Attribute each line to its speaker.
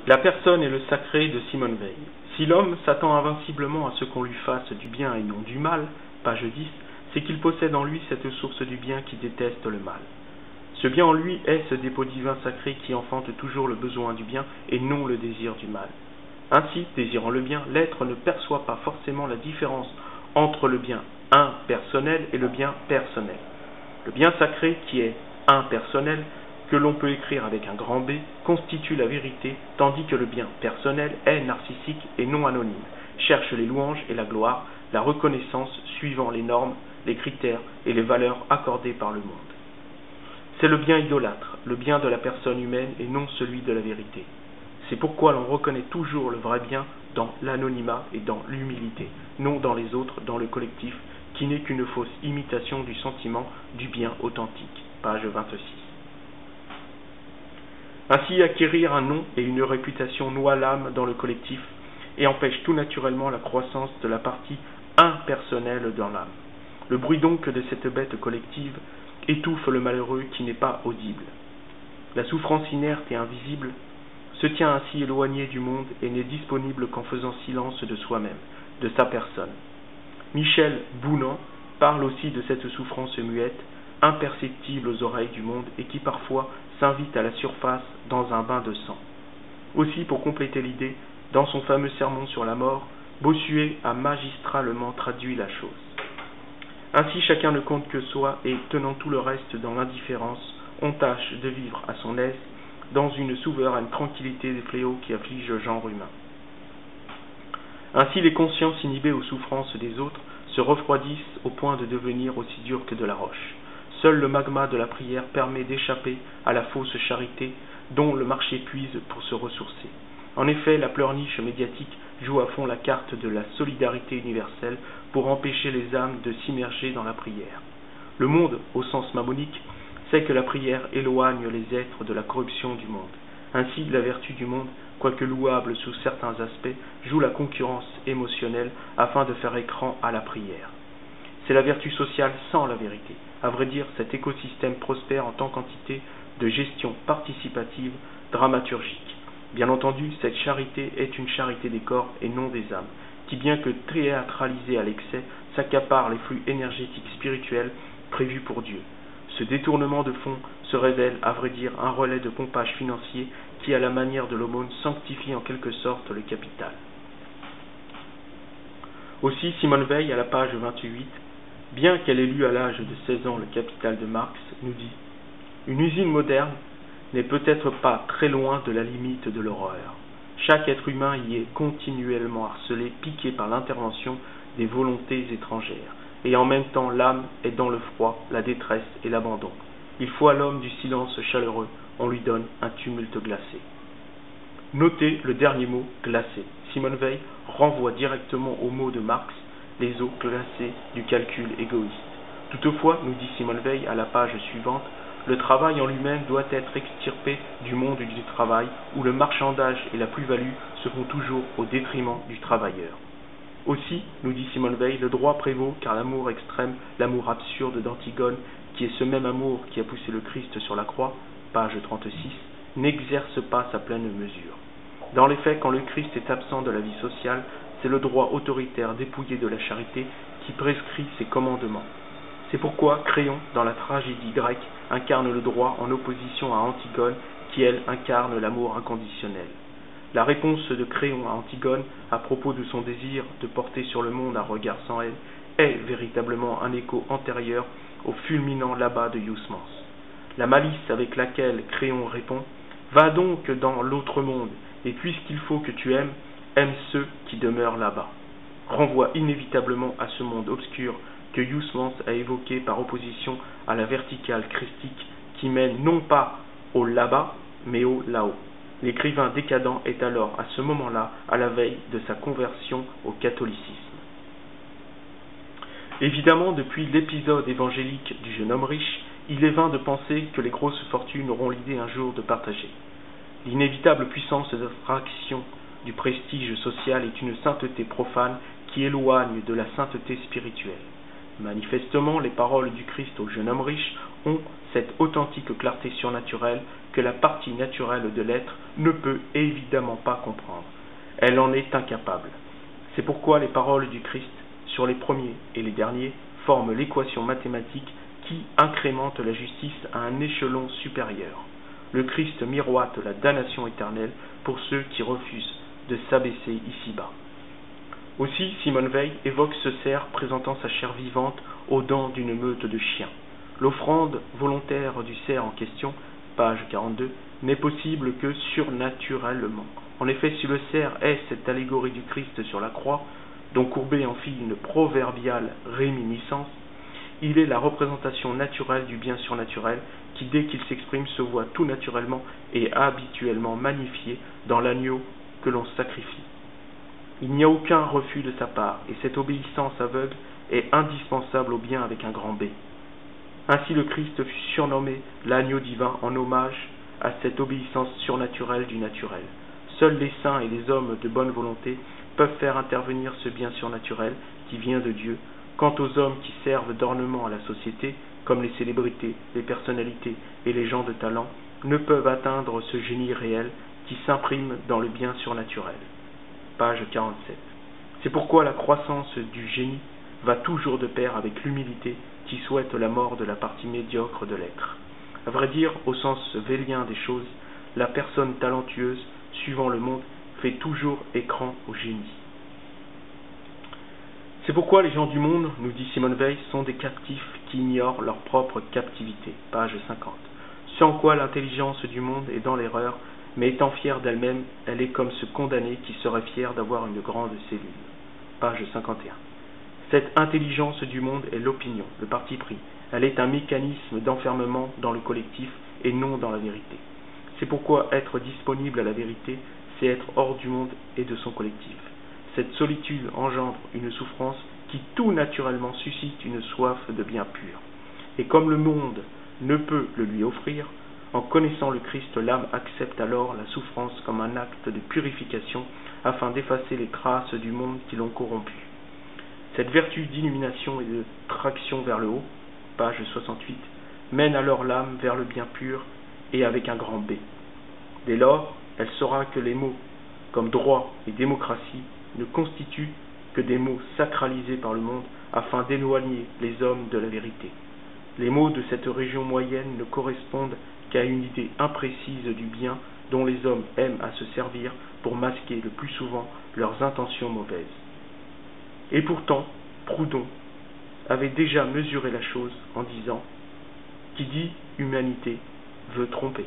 Speaker 1: La personne est le sacré de Simone Veil. Si l'homme s'attend invinciblement à ce qu'on lui fasse du bien et non du mal, page 10, c'est qu'il possède en lui cette source du bien qui déteste le mal. Ce bien en lui est ce dépôt divin sacré qui enfante toujours le besoin du bien et non le désir du mal. Ainsi, désirant le bien, l'être ne perçoit pas forcément la différence entre le bien impersonnel et le bien personnel. Le bien sacré, qui est impersonnel, que l'on peut écrire avec un grand B, constitue la vérité, tandis que le bien personnel est narcissique et non anonyme, cherche les louanges et la gloire, la reconnaissance suivant les normes, les critères et les valeurs accordées par le monde. C'est le bien idolâtre, le bien de la personne humaine et non celui de la vérité. C'est pourquoi l'on reconnaît toujours le vrai bien dans l'anonymat et dans l'humilité, non dans les autres, dans le collectif, qui n'est qu'une fausse imitation du sentiment du bien authentique. Page 26. Ainsi, acquérir un nom et une réputation noie l'âme dans le collectif et empêche tout naturellement la croissance de la partie impersonnelle dans l'âme. Le bruit donc de cette bête collective étouffe le malheureux qui n'est pas audible. La souffrance inerte et invisible se tient ainsi éloignée du monde et n'est disponible qu'en faisant silence de soi-même, de sa personne. Michel Bounan parle aussi de cette souffrance muette, imperceptible aux oreilles du monde et qui parfois s'invite à la surface dans un bain de sang. Aussi, pour compléter l'idée, dans son fameux sermon sur la mort, Bossuet a magistralement traduit la chose. Ainsi, chacun ne compte que soi et, tenant tout le reste dans l'indifférence, on tâche de vivre à son aise dans une souveraine tranquillité des fléaux qui affligent le genre humain. Ainsi, les consciences inhibées aux souffrances des autres se refroidissent au point de devenir aussi dures que de la roche. Seul le magma de la prière permet d'échapper à la fausse charité dont le marché puise pour se ressourcer. En effet, la pleurniche médiatique joue à fond la carte de la solidarité universelle pour empêcher les âmes de s'immerger dans la prière. Le monde, au sens mammonique, sait que la prière éloigne les êtres de la corruption du monde. Ainsi, la vertu du monde, quoique louable sous certains aspects, joue la concurrence émotionnelle afin de faire écran à la prière. C'est la vertu sociale sans la vérité. À vrai dire, cet écosystème prospère en tant qu'entité de gestion participative dramaturgique. Bien entendu, cette charité est une charité des corps et non des âmes, qui bien que théâtralisée à l'excès, s'accapare les flux énergétiques spirituels prévus pour Dieu. Ce détournement de fonds se révèle, à vrai dire, un relais de pompage financier qui, à la manière de l'aumône, sanctifie en quelque sorte le capital. Aussi, Simone Veil, à la page 28, bien qu'elle ait lu à l'âge de 16 ans le Capital de Marx, nous dit « Une usine moderne n'est peut-être pas très loin de la limite de l'horreur. Chaque être humain y est continuellement harcelé, piqué par l'intervention des volontés étrangères, et en même temps l'âme est dans le froid, la détresse et l'abandon. Il faut à l'homme du silence chaleureux, on lui donne un tumulte glacé. » Notez le dernier mot, glacé. Simone Veil renvoie directement au mot de Marx, les eaux glacées du calcul égoïste. Toutefois, nous dit Simone Veil à la page suivante, le travail en lui-même doit être extirpé du monde du travail, où le marchandage et la plus-value se font toujours au détriment du travailleur. Aussi, nous dit Simone Veil, le droit prévaut car l'amour extrême, l'amour absurde d'Antigone, qui est ce même amour qui a poussé le Christ sur la croix, page 36, n'exerce pas sa pleine mesure. Dans les faits, quand le Christ est absent de la vie sociale, c'est le droit autoritaire dépouillé de la charité qui prescrit ses commandements. C'est pourquoi Créon, dans la tragédie grecque, incarne le droit en opposition à Antigone, qui elle incarne l'amour inconditionnel. La réponse de Créon à Antigone, à propos de son désir de porter sur le monde un regard sans haine, est véritablement un écho antérieur au fulminant là-bas de Huysmans. La malice avec laquelle Créon répond « Va donc dans l'autre monde, et puisqu'il faut que tu aimes, aime ceux qui demeurent là-bas » renvoie inévitablement à ce monde obscur que Huysmans a évoqué par opposition à la verticale christique qui mène non pas au là-bas, mais au là-haut. L'écrivain décadent est alors à ce moment-là à la veille de sa conversion au catholicisme. Évidemment, depuis l'épisode évangélique du jeune homme riche, il est vain de penser que les grosses fortunes auront l'idée un jour de partager. L'inévitable puissance d'attraction du prestige social est une sainteté profane qui éloigne de la sainteté spirituelle. Manifestement, les paroles du Christ au jeune homme riche ont cette authentique clarté surnaturelle que la partie naturelle de l'être ne peut évidemment pas comprendre. Elle en est incapable. C'est pourquoi les paroles du Christ sur les premiers et les derniers forment l'équation mathématique qui incrémente la justice à un échelon supérieur. Le Christ miroite la damnation éternelle pour ceux qui refusent de s'abaisser ici-bas. Aussi, Simone Weil évoque ce cerf présentant sa chair vivante aux dents d'une meute de chiens. L'offrande volontaire du cerf en question, page 42, n'est possible que surnaturellement. En effet, si le cerf est cette allégorie du Christ sur la croix, dont Courbet en fit une proverbiale réminiscence, il est la représentation naturelle du bien surnaturel qui, dès qu'il s'exprime, se voit tout naturellement et habituellement magnifié dans l'agneau que l'on sacrifie. Il n'y a aucun refus de sa part, et cette obéissance aveugle est indispensable au bien avec un grand B. Ainsi le Christ fut surnommé l'agneau divin en hommage à cette obéissance surnaturelle du naturel. Seuls les saints et les hommes de bonne volonté peuvent faire intervenir ce bien surnaturel qui vient de Dieu. Quant aux hommes qui servent d'ornement à la société, comme les célébrités, les personnalités et les gens de talent, ne peuvent atteindre ce génie réel qui s'imprime dans le bien surnaturel. Page 47. C'est pourquoi la croissance du génie va toujours de pair avec l'humilité qui souhaite la mort de la partie médiocre de l'être. À vrai dire, au sens vélien des choses, la personne talentueuse, suivant le monde, fait toujours écran au génie. C'est pourquoi les gens du monde, nous dit Simone Weil, sont des captifs qui ignorent leur propre captivité. Page 50. Ce en quoi l'intelligence du monde est dans l'erreur, mais étant fière d'elle-même, elle est comme ce condamné qui serait fier d'avoir une grande cellule. Page 51. Cette intelligence du monde est l'opinion, le parti pris. Elle est un mécanisme d'enfermement dans le collectif et non dans la vérité. C'est pourquoi être disponible à la vérité, c'est être hors du monde et de son collectif. Cette solitude engendre une souffrance qui tout naturellement suscite une soif de bien pur. Et comme le monde ne peut le lui offrir, en connaissant le Christ, l'âme accepte alors la souffrance comme un acte de purification afin d'effacer les traces du monde qui l'ont corrompu. Cette vertu d'illumination et de traction vers le haut, page 68, mène alors l'âme vers le bien pur et avec un grand B. Dès lors, elle saura que les mots comme droit et démocratie ne constituent que des mots sacralisés par le monde afin d'éloigner les hommes de la vérité. Les mots de cette région moyenne ne correspondent qu'à une idée imprécise du bien dont les hommes aiment à se servir pour masquer le plus souvent leurs intentions mauvaises. Et pourtant, Proudhon avait déjà mesuré la chose en disant « Qui dit humanité veut tromper ».